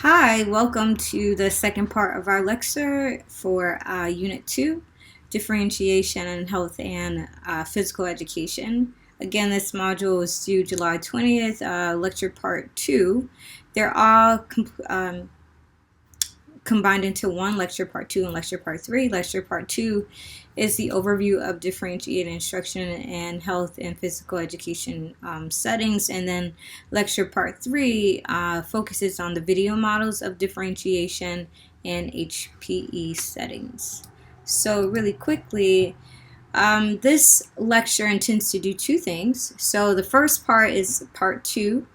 Hi, welcome to the second part of our lecture for Unit 2, Differentiation in Health and Physical Education. Again, this module is due July 20th, lecture part 2. They're all combined into one, lecture part 2 and lecture part 3. Lecture part 2 is the overview of differentiated instruction and health and physical education settings, and then lecture part 3 focuses on the video models of differentiation and HPE settings. So really quickly, this lecture intends to do two things. So the first part is part 2,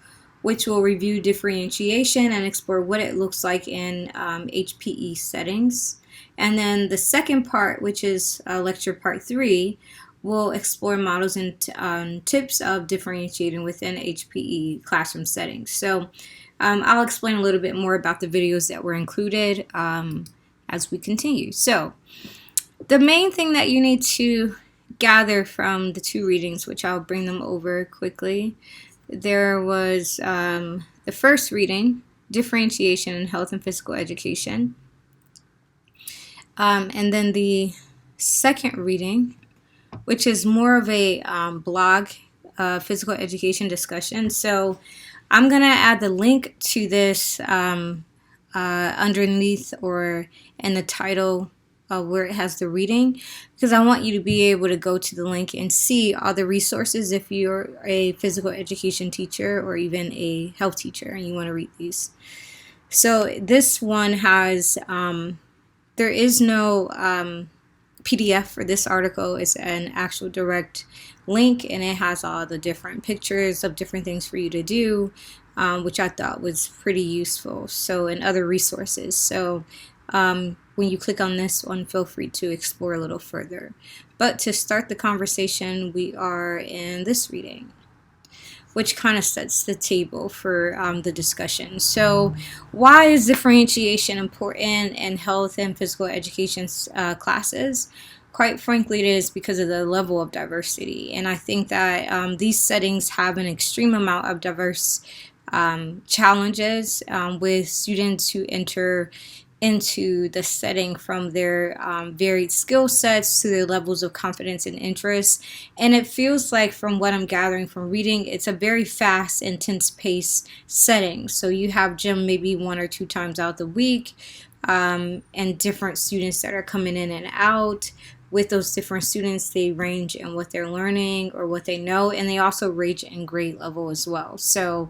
which will review differentiation and explore what it looks like in HPE settings. And then the second part, which is lecture part 3, will explore models and tips of differentiating within HPE classroom settings. So I'll explain a little bit more about the videos that were included as we continue. So the main thing that you need to gather from the two readings, which I'll bring them over quickly, there was the first reading, Differentiation in Health and Physical Education. And then the second reading, which is more of a blog physical education discussion. So I'm going to add the link to this underneath or in the title where it has the reading, because I want you to be able to go to the link and see all the resources if you're a physical education teacher or even a health teacher and you want to read these. So this one has, there is no PDF for this article. It's an actual direct link, and it has all the different pictures of different things for you to do, which I thought was pretty useful. So, and other resources. So when you click on this one, feel free to explore a little further. But to start the conversation, we are in this reading, which kind of sets the table for the discussion. So why is differentiation important in health and physical education classes? Quite frankly, it is because of the level of diversity. And I think that these settings have an extreme amount of diverse challenges with students who enter into the setting from their varied skill sets to their levels of confidence and interest. And it feels like, from what I'm gathering from reading, it's a very fast, intense pace setting. So you have gym maybe 1 or 2 times out the week, and different students that are coming in and out. With those different students, they range in what they're learning or what they know, and they also range in grade level as well. So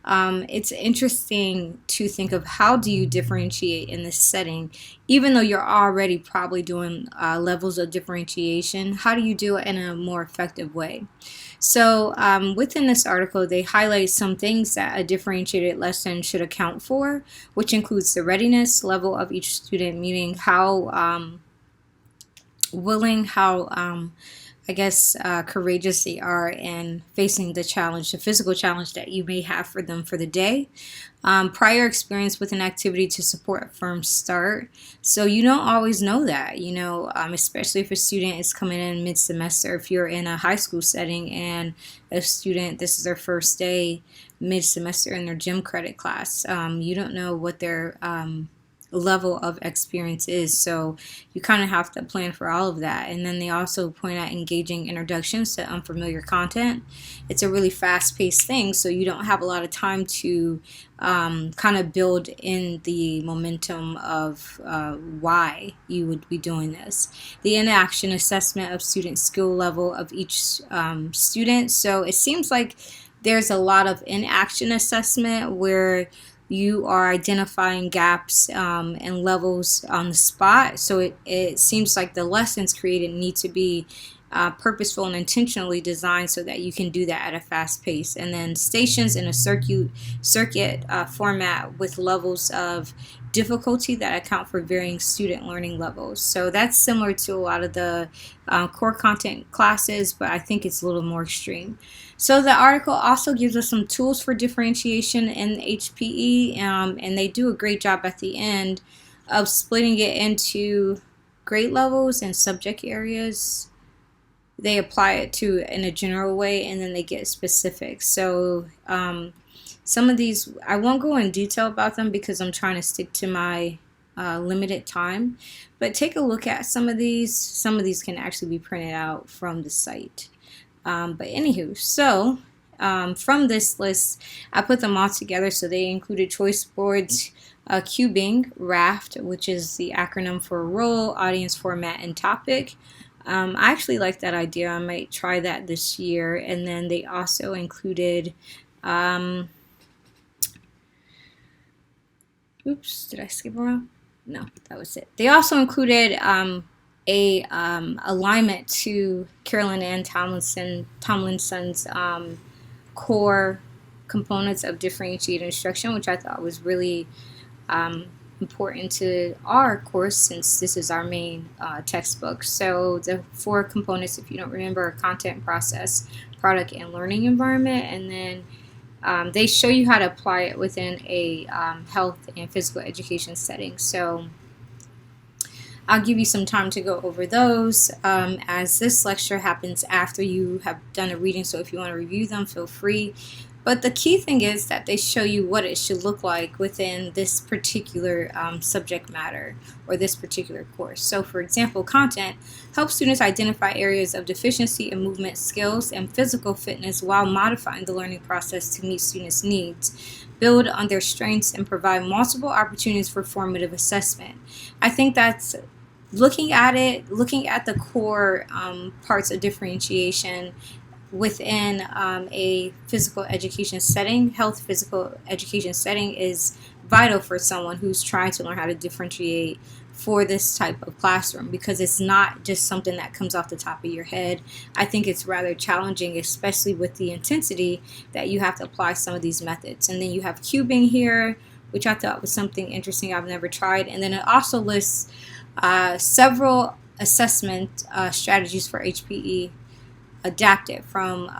it's interesting to think of, how do you differentiate in this setting, even though you're already probably doing levels of differentiation. How do you do it in a more effective way? So within this article, they highlight some things that a differentiated lesson should account for, which includes the readiness level of each student, meaning how willing, how courageous they are in facing the challenge, the physical challenge that you may have for them for the day. Prior experience with an activity to support a firm start. So you don't always know that, especially if a student is coming in mid-semester. If you're in a high school setting and a student, this is their first day mid-semester in their gym credit class, you don't know what their level of experience is, so you kind of have to plan for all of that. And then they also point out engaging introductions to unfamiliar content. It's a really fast-paced thing, so you don't have a lot of time to kind of build in the momentum of why you would be doing this. The inaction assessment of student skill level of each student. So it seems like there's a lot of inaction assessment where you are identifying gaps and levels on the spot. So it seems like the lessons created need to be purposeful and intentionally designed so that you can do that at a fast pace. And then stations in a circuit format with levels of difficulty that account for varying student learning levels. So that's similar to a lot of the core content classes, but I think it's a little more extreme. So the article also gives us some tools for differentiation in HPE, and they do a great job at the end of splitting it into grade levels and subject areas. They apply it to in a general way, and then they get specific. So Some of these, I won't go in detail about them because I'm trying to stick to my limited time, but take a look at some of these. Some of these can actually be printed out from the site. But anywho, so from this list, I put them all together. So they included choice boards, cubing, raft, which is the acronym for role, audience, format, and topic. I actually like that idea. I might try that this year. And then they also included, oops, did I skip around? No, that was it. They also included a alignment to Carolyn Ann Tomlinson's core components of differentiated instruction, which I thought was really important to our course since this is our main textbook. So the 4 components, if you don't remember, are content, process, product, and learning environment. And then they show you how to apply it within a health and physical education setting. So I'll give you some time to go over those as this lecture happens after you have done a reading. So if you want to review them, feel free. But the key thing is that they show you what it should look like within this particular subject matter or this particular course. So for example, content helps students identify areas of deficiency in movement skills and physical fitness while modifying the learning process to meet students' needs, build on their strengths, and provide multiple opportunities for formative assessment. I think that's looking at the core parts of differentiation within a physical education setting, health physical education setting, is vital for someone who's trying to learn how to differentiate for this type of classroom, because it's not just something that comes off the top of your head. I think it's rather challenging, especially with the intensity that you have to apply some of these methods. And then you have cubing here, which I thought was something interesting I've never tried. And then it also lists several assessment strategies for HPE adapted from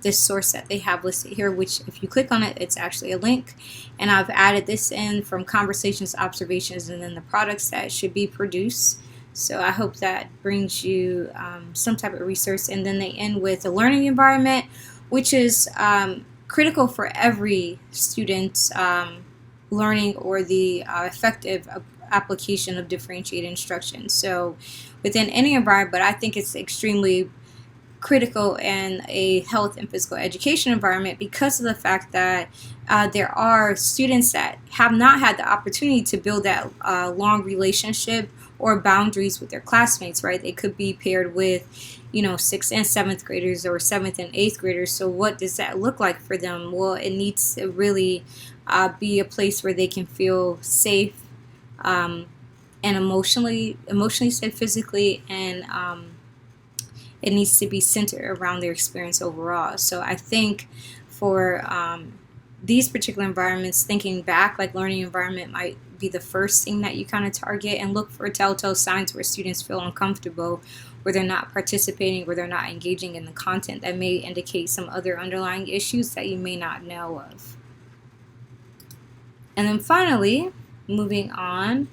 this source that they have listed here, which if you click on it, it's actually a link. And I've added this in from conversations, observations, and then the products that should be produced. So I hope that brings you some type of resource. And then they end with a learning environment, which is critical for every student's learning or the effective application of differentiated instruction. So within any environment, but I think it's extremely critical in a health and physical education environment because of the fact that there are students that have not had the opportunity to build that long relationship or boundaries with their classmates, right? They could be paired with, 6th and 7th graders or 7th and 8th graders. So what does that look like for them? Well, it needs to really be a place where they can feel safe and emotionally safe, physically, and it needs to be centered around their experience overall. So I think for these particular environments, thinking back, like learning environment might be the first thing that you kind of target, and look for telltale signs where students feel uncomfortable, where they're not participating, where they're not engaging in the content that may indicate some other underlying issues that you may not know of. And then finally, moving on.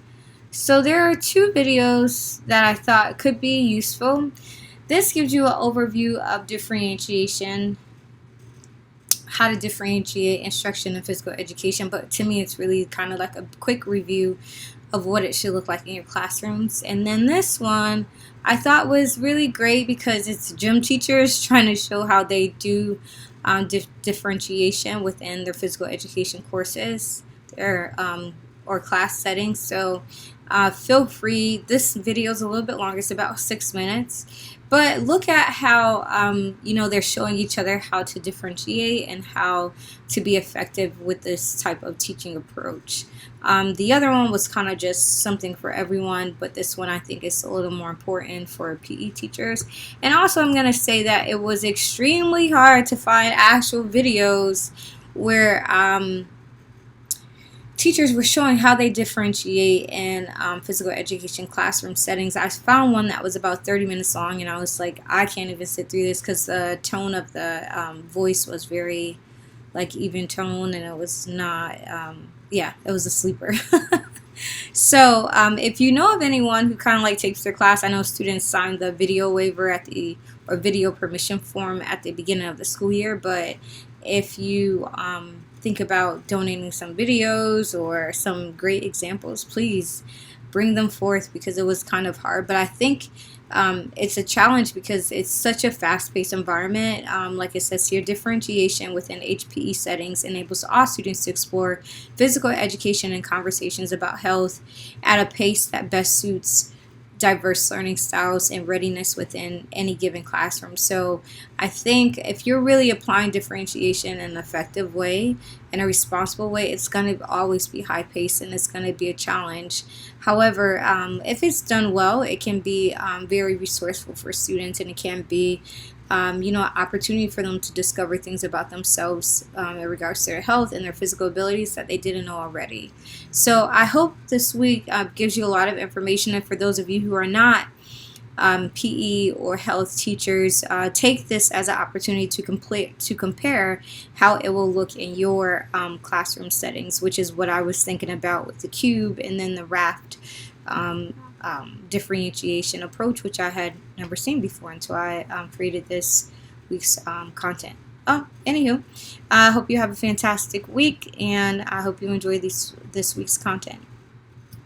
So there are 2 videos that I thought could be useful. This gives you an overview of differentiation, how to differentiate instruction and physical education, but to me it's really kind of like a quick review of what it should look like in your classrooms. And then this one I thought was really great because it's gym teachers trying to show how they do differentiation within their physical education courses or class settings. So feel free. This video is a little bit longer. It's about 6 minutes. But look at how, they're showing each other how to differentiate and how to be effective with this type of teaching approach. The other one was kind of just something for everyone, but this one I think is a little more important for PE teachers. And also I'm going to say that it was extremely hard to find actual videos where teachers were showing how they differentiate in physical education classroom settings. I found one that was about 30 minutes long, and I was like, I can't even sit through this because the tone of the voice was very even tone, and it was not, it was a sleeper. So if you know of anyone who kind of takes their class, I know students sign the video waiver or video permission form at the beginning of the school year, but if you think about donating some videos or some great examples, please bring them forth, because it was kind of hard. But I think it's a challenge because it's such a fast-paced environment. Like it says here, differentiation within HPE settings enables all students to explore physical education and conversations about health at a pace that best suits diverse learning styles and readiness within any given classroom. So I think if you're really applying differentiation in an effective way, in a responsible way, it's going to always be high paced and it's going to be a challenge. However, if it's done well, it can be very resourceful for students, and it can be an opportunity for them to discover things about themselves in regards to their health and their physical abilities that they didn't know already. So I hope this week gives you a lot of information. And for those of you who are not PE or health teachers, take this as an opportunity to compare how it will look in your classroom settings, which is what I was thinking about with the cube and then the raft differentiation approach, which I had never seen before until I created this week's content. Anywho, I hope you have a fantastic week, and I hope you enjoy this week's content.